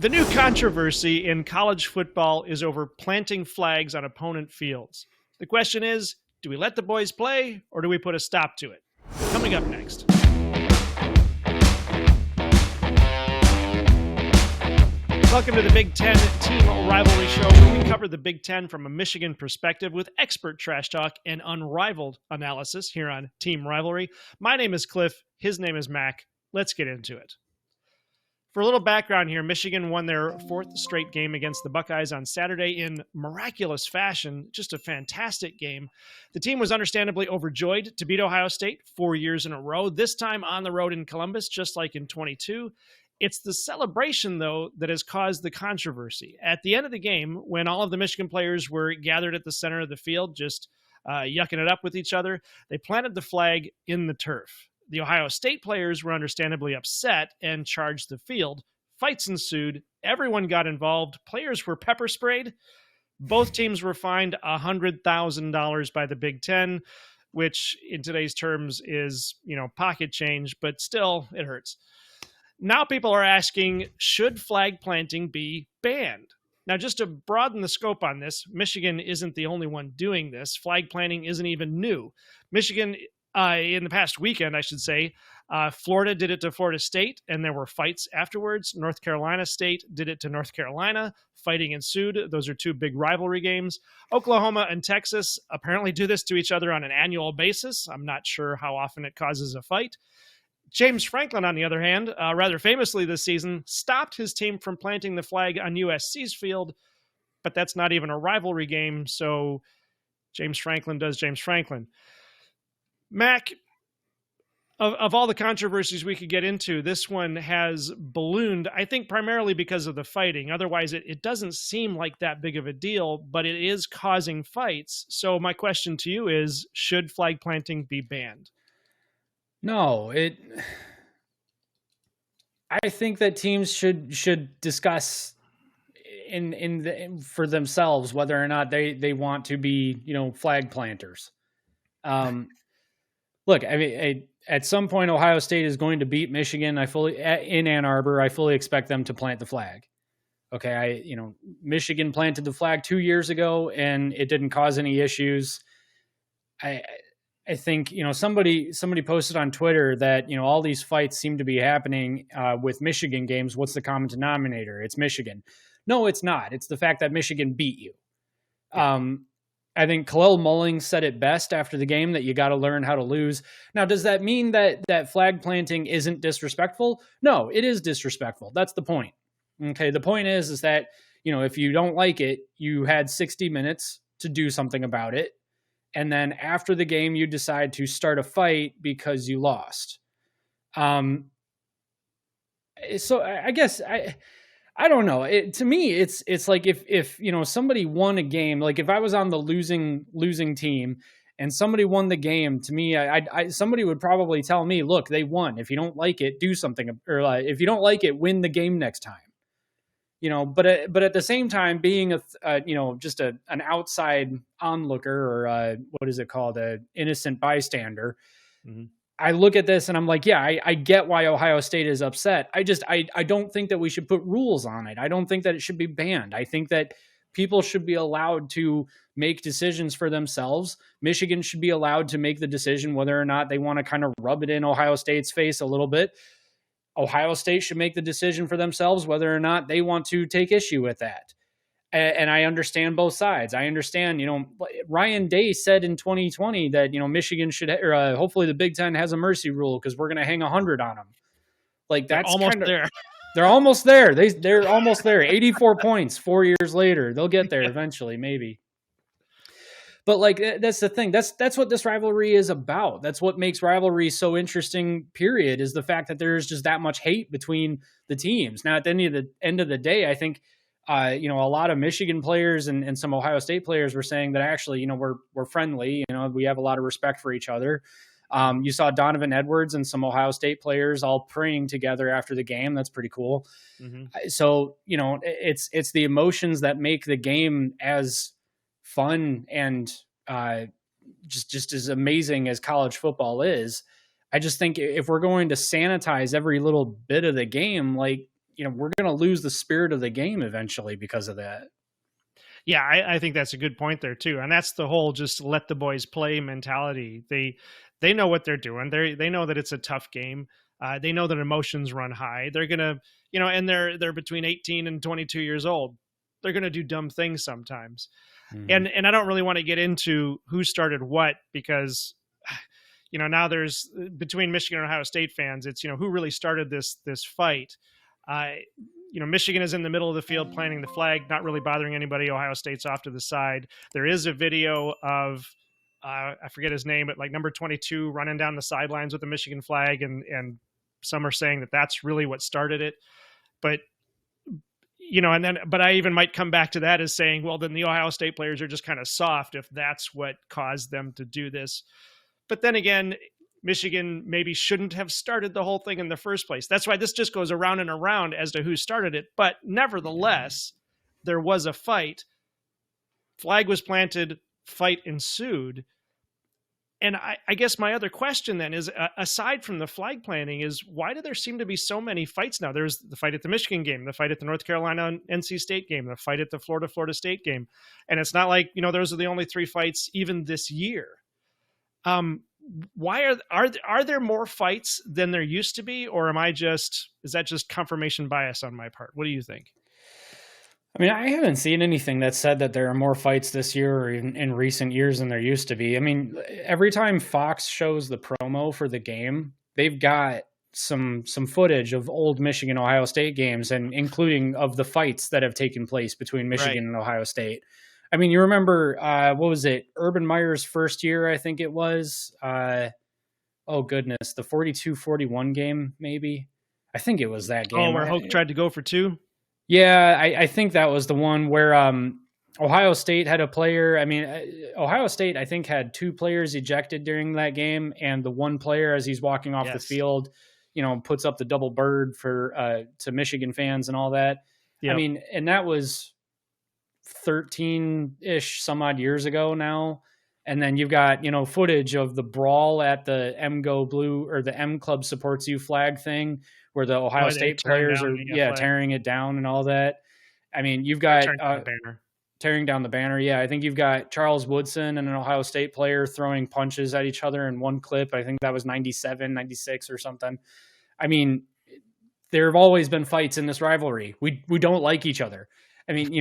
The new controversy in college football is over planting flags on opponent fields. The question is, do we let the boys play or do we put a stop to it? Coming up next. Welcome to the Big Ten Team Rivalry Show, where we cover the Big Ten from a Michigan perspective with expert trash talk and unrivaled analysis here on Team Rivalry. My name is Cliff. His name is Mac. Let's get into it. For a little background here, Michigan won their fourth straight game against the Buckeyes on Saturday in miraculous fashion. Just a fantastic game. The team was understandably overjoyed to beat Ohio State 4 years in a row, this time on the road in Columbus, just like in 22. It's the celebration, though, that has caused the controversy. At the end of the game, when all of the Michigan players were gathered at the center of the field, just yucking it up with each other, they planted the flag in the turf. The Ohio State players were understandably upset and charged the field. Fights ensued. Everyone got involved. Players were pepper sprayed. Both teams were fined $100,000 by the Big Ten, which in today's terms is, pocket change, but still it hurts. Now people are asking, should flag planting be banned? Now, just to broaden the scope on this, Michigan isn't the only one doing this. Flag planting isn't even new. Michigan, in the past weekend, I should say, Florida did it to Florida State, and there were fights afterwards. North Carolina State did it to North Carolina. Fighting ensued. Those are two big rivalry games. Oklahoma and Texas apparently do this to each other on an annual basis. I'm not sure how often it causes a fight. James Franklin, on the other hand, rather famously this season, stopped his team from planting the flag on USC's field, but that's not even a rivalry game, so James Franklin does James Franklin. Mac, of all the controversies we could get into, this one has ballooned, I think primarily because of the fighting. Otherwise, it doesn't seem like that big of a deal, but it is causing fights. So my question to you is, should flag planting be banned? No, I think that teams should discuss for themselves whether or not they want to be, flag planters. Look, I mean, at some point, Ohio State is going to beat Michigan. In Ann Arbor, I fully expect them to plant the flag. Okay, Michigan planted the flag 2 years ago, and it didn't cause any issues. I think, somebody posted on Twitter that, all these fights seem to be happening with Michigan games. What's the common denominator? It's Michigan. No, it's not. It's the fact that Michigan beat you. I think Khalil Mullings said it best after the game, that you got to learn how to lose. Now, does that mean that flag planting isn't disrespectful? No, it is disrespectful. That's the point. Okay. The point is that, if you don't like it, you had 60 minutes to do something about it. And then after the game, you decide to start a fight because you lost. So I guess I don't know. To me, it's like if somebody won a game, like if I was on the losing team and somebody won the game, to me, somebody would probably tell me, look, they won. If you don't like it, do something, or if you don't like it, win the game next time. But at the same time, being just an outside onlooker, or what is it called, an innocent bystander, mm-hmm. I look at this and I'm like, yeah, I get why Ohio State is upset. I don't think that we should put rules on it. I don't think that it should be banned. I think that people should be allowed to make decisions for themselves. Michigan should be allowed to make the decision whether or not they want to kind of rub it in Ohio State's face a little bit. Ohio State should make the decision for themselves whether or not they want to take issue with that. And I understand both sides. I understand, Ryan Day said in 2020 that, Michigan should, or hopefully the Big Ten has a mercy rule because we're going to hang 100 on them. Like that's almost there. They're almost there. They're almost there. 84 points 4 years later. They'll get there eventually, maybe. But that's the thing. That's what this rivalry is about. That's what makes rivalry so interesting, period, is the fact that there's just that much hate between the teams. Now, at the end of the day, I think, a lot of Michigan players and some Ohio State players were saying that actually, we're friendly. We have a lot of respect for each other. You saw Donovan Edwards and some Ohio State players all praying together after the game. That's pretty cool. Mm-hmm. So, it's the emotions that make the game as fun and just as amazing as college football is. I just think if we're going to sanitize every little bit of the game, we're going to lose the spirit of the game eventually because of that. Yeah, I think that's a good point there too, and that's the whole just let the boys play mentality. They know what they're doing. They know that it's a tough game. They know that emotions run high. They're gonna, and they're between 18 and 22 years old. They're gonna do dumb things sometimes, and I don't really want to get into who started what because, now there's between Michigan and Ohio State fans. It's who really started this fight. Michigan is in the middle of the field planting the flag, not really bothering anybody. Ohio State's off to the side. There is a video of, I forget his name, but like number 22 running down the sidelines with the Michigan flag. And some are saying that that's really what started it. But, but I even might come back to that as saying, well, then the Ohio State players are just kind of soft if that's what caused them to do this. But then again, Michigan maybe shouldn't have started the whole thing in the first place. That's why this just goes around and around as to who started it. But nevertheless, there was a fight. Flag was planted, fight ensued. And I guess my other question then is, aside from the flag planting, is why do there seem to be so many fights now? There's the fight at the Michigan game, the fight at the North Carolina NC State game, the fight at the Florida State game. And it's not like, those are the only 3 fights even this year. Why are there more fights than there used to be, or is that just confirmation bias on my part? What do you think? I mean, I haven't seen anything that said that there are more fights this year or in recent years than there used to be. I mean, every time Fox shows the promo for the game, they've got some footage of old Michigan Ohio State games, and including of the fights that have taken place between Michigan and Ohio State. I mean, you remember, what was it? Urban Meyer's first year, I think it was. Oh, goodness. The 42-41 game, maybe. I think it was that game. Oh, where Hoke tried to go for 2? Yeah, I think that was the one where Ohio State had a player. I mean, Ohio State, I think, had 2 players ejected during that game. And the one player, as he's walking off the field, puts up the double bird to Michigan fans and all that. Yep. I mean, and that was 13-ish some odd years ago now. And then you've got, footage of the brawl at the M Go Blue or the M Club Supports You flag thing where the Ohio State players are tearing it down and all that. I mean, you've got tearing down the banner. Yeah, I think you've got Charles Woodson and an Ohio State player throwing punches at each other in one clip. I think that was 97, 96 or something. I mean, there have always been fights in this rivalry. We don't like each other. I mean,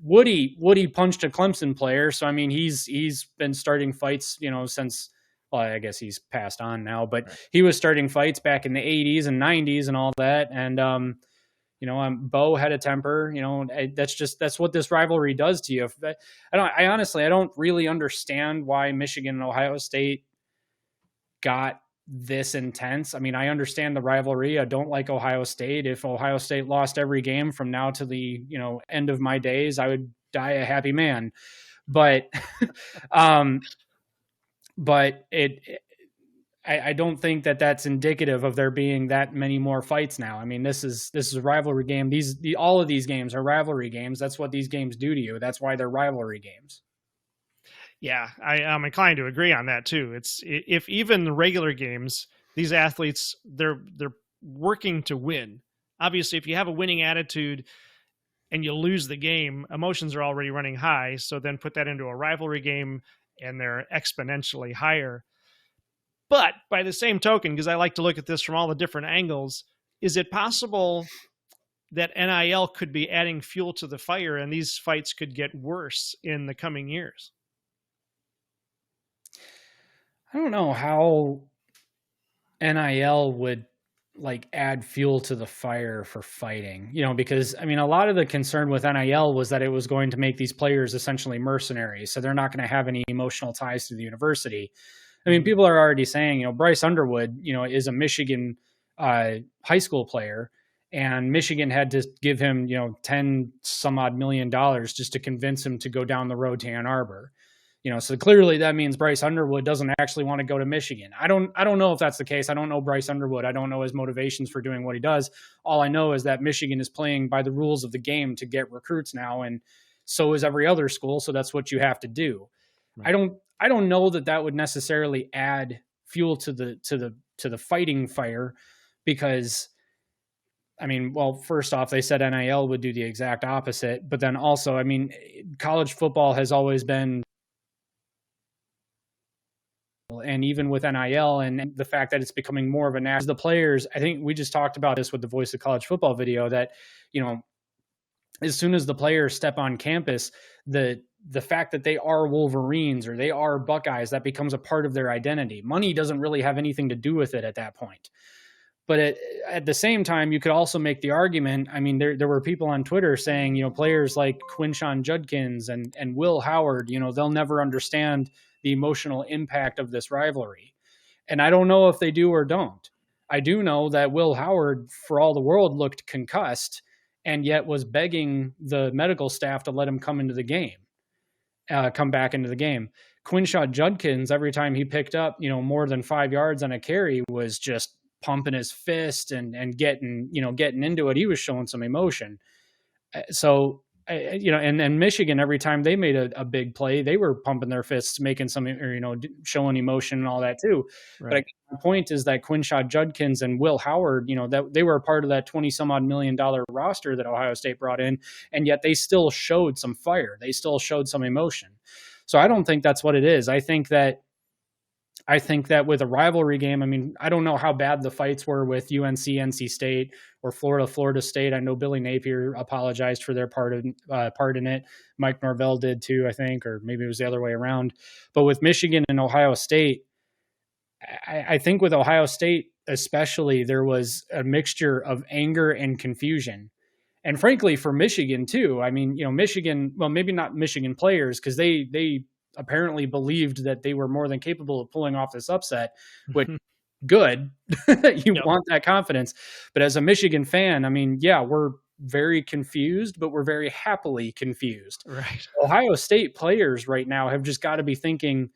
Woody punched a Clemson player. So, I mean, he's been starting fights, since, well, I guess he's passed on now, but he was starting fights back in the 80s and 90s and all that. And, Bo had a temper, that's what this rivalry does to you. I honestly don't really understand why Michigan and Ohio State got this intense. I mean, I understand the rivalry. I don't like Ohio State. If Ohio State lost every game from now to the, end of my days, I would die a happy man. But, I don't think that that's indicative of there being that many more fights now. I mean, this is a rivalry game. All of these games are rivalry games. That's what these games do to you. That's why they're rivalry games. Yeah, I'm inclined to agree on that too. It's if even the regular games, these athletes, they're working to win. Obviously, if you have a winning attitude and you lose the game, emotions are already running high. So then put that into a rivalry game and they're exponentially higher. But by the same token, because I like to look at this from all the different angles, is it possible that NIL could be adding fuel to the fire and these fights could get worse in the coming years? I don't know how NIL would add fuel to the fire for fighting, because I mean, a lot of the concern with NIL was that it was going to make these players essentially mercenaries. So they're not going to have any emotional ties to the university. I mean, people are already saying, Bryce Underwood, is a Michigan high school player, and Michigan had to give him, 10 some odd $1 million just to convince him to go down the road to Ann Arbor. So clearly that means Bryce Underwood doesn't actually want to go to Michigan. I don't know if that's the case. I don't know Bryce Underwood. I don't know his motivations for doing what he does. All I know is that Michigan is playing by the rules of the game to get recruits now, and so is every other school. So that's what you have to do. Right. I don't know that would necessarily add fuel to the fighting fire, because I mean, well, first off, they said NIL would do the exact opposite, but then also, I mean, college football has always been, and even with NIL and the fact that it's becoming more of a national, the players, I think we just talked about this with the Voice of College Football video that, you know, as soon as the players step on campus, the fact that they are Wolverines or they are Buckeyes, that becomes a part of their identity. Money doesn't really have anything to do with it at that point. But at the same time, you could also make the argument. I mean, there were people on Twitter saying, you know, players like Quinshon Judkins and Will Howard, you know, they'll never understand the emotional impact of this rivalry. And I don't know if they do or don't. I do know that Will Howard, for all the world, looked concussed and yet was begging the medical staff to let him come into the game, come back into the game. Quinshon Judkins, every time he picked up, you know, more than 5 yards on a carry, was just pumping his fist and getting into it. He was showing some emotion. So, you know, and Michigan, every time they made a big play, they were pumping their fists, making some, or, you know, showing emotion and all that too. Right. But my point is that Quinshon Judkins and Will Howard, you know, that they were a part of that $20 some odd million roster that Ohio State brought in. And yet they still showed some fire. They still showed some emotion. So I don't think that's what it is. I think that with a rivalry game, I mean, I don't know how bad the fights were with UNC, NC State, or Florida State. I know Billy Napier apologized for their part in it. Mike Norvell did too, I think, or maybe it was the other way around. But with Michigan and Ohio State, I think with Ohio State especially, there was a mixture of anger and confusion. And frankly, for Michigan too, I mean, you know, Michigan, well, maybe not Michigan players, because they apparently believed that they were more than capable of pulling off this upset, which good. You want that confidence. But as a Michigan fan, I mean, yeah, we're very confused, but we're very happily confused. Right. Ohio State players right now have just got to be thinking,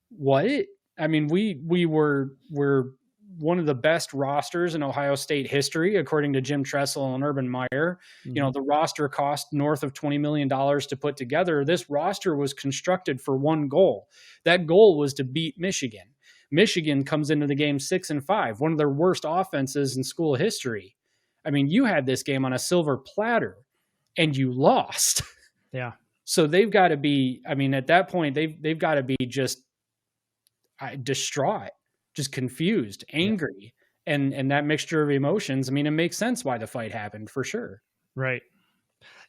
what? I mean, we're one of the best rosters in Ohio State history, according to Jim Tressel and Urban Meyer. Mm-hmm. You know, the roster cost north of $20 million to put together. This roster was constructed for one goal. That goal was to beat Michigan. Michigan comes into the game 6-5, one of their worst offenses in school history. I mean, you had this game on a silver platter and you lost. Yeah. So they've got to be, I mean, at that point, they've got to be just distraught, just confused, angry, and that mixture of emotions. I mean, it makes sense why the fight happened for sure. Right.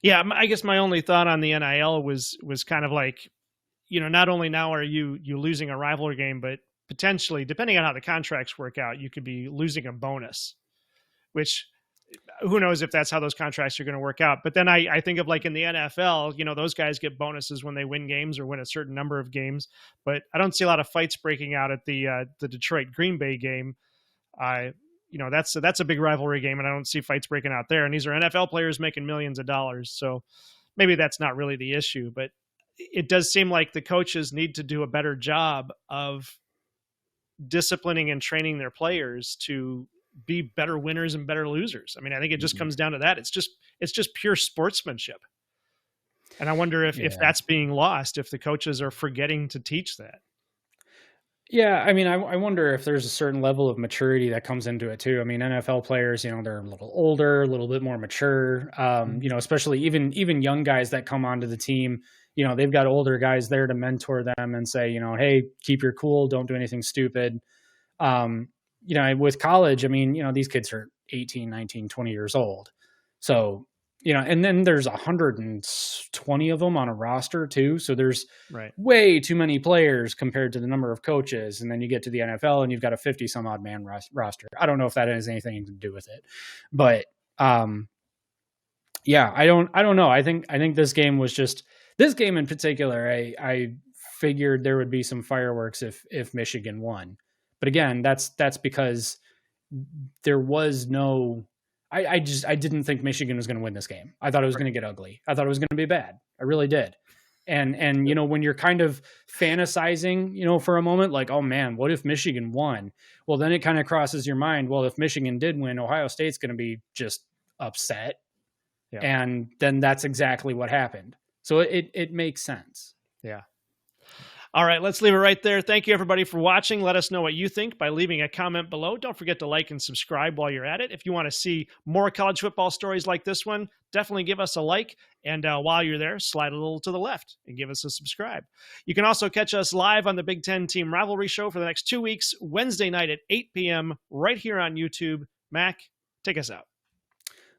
Yeah. I guess my only thought on the NIL was kind of like, you know, not only now are you losing a rivalry game, but potentially, depending on how the contracts work out, you could be losing a bonus, which who knows if that's how those contracts are going to work out. But then I think of like in the NFL, you know, those guys get bonuses when they win games or win a certain number of games, but I don't see a lot of fights breaking out at the Detroit Green Bay game. You know, that's a big rivalry game and I don't see fights breaking out there. And these are NFL players making millions of dollars. So maybe that's not really the issue, but it does seem like the coaches need to do a better job of disciplining and training their players to be better winners and better losers. I mean, I think it just comes down to that. It's just pure sportsmanship. And I wonder if that's being lost, if the coaches are forgetting to teach that. Yeah. I mean, I wonder if there's a certain level of maturity that comes into it too. I mean, NFL players, you know, they're a little older, a little bit more mature, you know, especially even young guys that come onto the team, you know, they've got older guys there to mentor them and say, you know, hey, keep your cool. Don't do anything stupid. You know, with college, I mean, you know, these kids are 18, 19, 20 years old. So, you know, and then there's 120 of them on a roster too. So there's way too many players compared to the number of coaches. And then you get to the NFL and you've got a 50 some odd man roster. I don't know if that has anything to do with it, but, yeah, I don't know. I think this game in particular, I figured there would be some fireworks if Michigan won. But again, that's because there was no, I didn't think Michigan was going to win this game. I thought it was going to get ugly. I thought it was going to be bad. I really did. And, you know, when you're kind of fantasizing, you know, for a moment, like, oh man, what if Michigan won? Well, then it kind of crosses your mind. Well, if Michigan did win, Ohio State's going to be just upset. Yeah. And then that's exactly what happened. So it makes sense. Yeah. All right, let's leave it right there. Thank you, everybody, for watching. Let us know what you think by leaving a comment below. Don't forget to like and subscribe while you're at it. If you want to see more college football stories like this one, definitely give us a like. And while you're there, slide a little to the left and give us a subscribe. You can also catch us live on the Big Ten Team Rivalry Show for the next 2 weeks, Wednesday night at 8 p.m. right here on YouTube. Mac, take us out.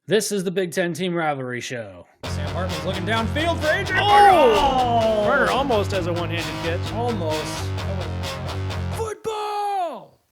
This is the Big Ten Team Rivalry Show. Sam Hartman's looking downfield for Adrian Burner almost has a one-handed catch. Almost.